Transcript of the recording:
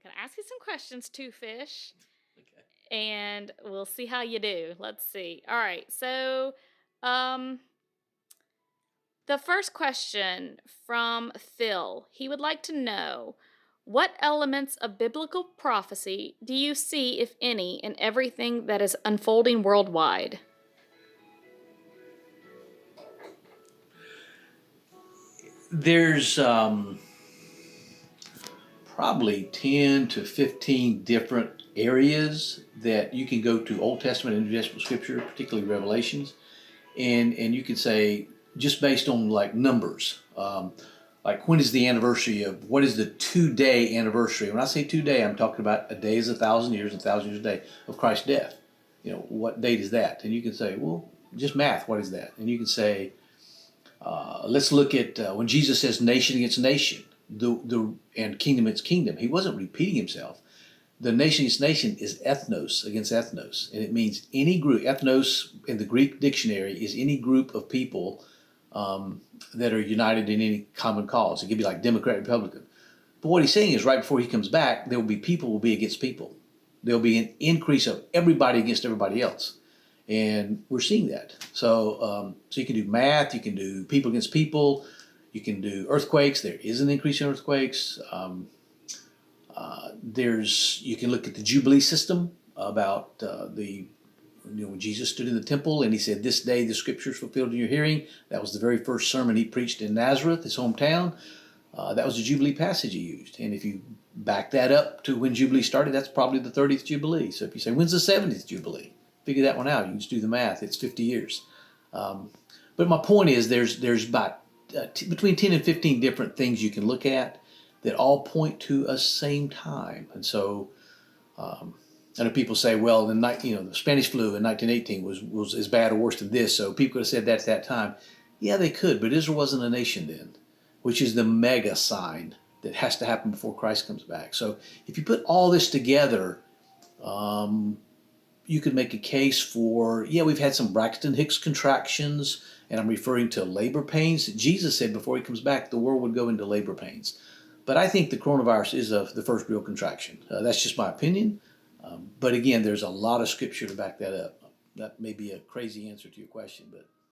going to ask you some questions, Two Fish, Okay. and we'll see how you do. Let's see. All right. So, um, the first question from Phil, he would like to know what elements of biblical prophecy do you see, if any, in everything that is unfolding worldwide? There's probably 10 to 15 different areas that you can go to Old Testament and New Testament scripture, particularly Revelations, and you could say just based on like numbers, like when is the anniversary of what is the 2 day anniversary? When I say 2 day, I'm talking about a day is 1,000 years, 1,000 years a day of Christ's death. What date is that? And you can say, well, just math. What is that? And you can say, let's look at when Jesus says nation against nation, and kingdom against kingdom. He wasn't repeating himself. The nation against nation is ethnos against ethnos, and it means any group. Ethnos in the Greek dictionary is any group of people that are united in any common cause. It could be like Democrat, Republican. But what he's saying is, right before he comes back, there will be people will be against people. There will be an increase of everybody against everybody else, and we're seeing that. So you can do math, you can do people against people, you can do earthquakes. There is an increase in earthquakes. You can look at the Jubilee system about when Jesus stood in the temple and he said, "This day the scriptures fulfilled in your hearing." That was the very first sermon he preached in Nazareth, his hometown. That was the Jubilee passage he used. And if you back that up to when Jubilee started, that's probably the 30th Jubilee. So if you say, when's the 70th Jubilee? Figure that one out. You can just do the math. It's 50 years. But my point is there's about between 10 and 15 different things you can look at that all point to a same time. And so I know people say, well, the Spanish flu in 1918 was as bad or worse than this, so people could have said that at that time. Yeah, they could, but Israel wasn't a nation then, which is the mega sign that has to happen before Christ comes back. So if you put all this together, you could make a case for, yeah, we've had some Braxton Hicks contractions, and I'm referring to labor pains. Jesus said before he comes back, the world would go into labor pains. But I think the coronavirus is the first real contraction. That's just my opinion. But again, there's a lot of scripture to back that up. That may be a crazy answer to your question, but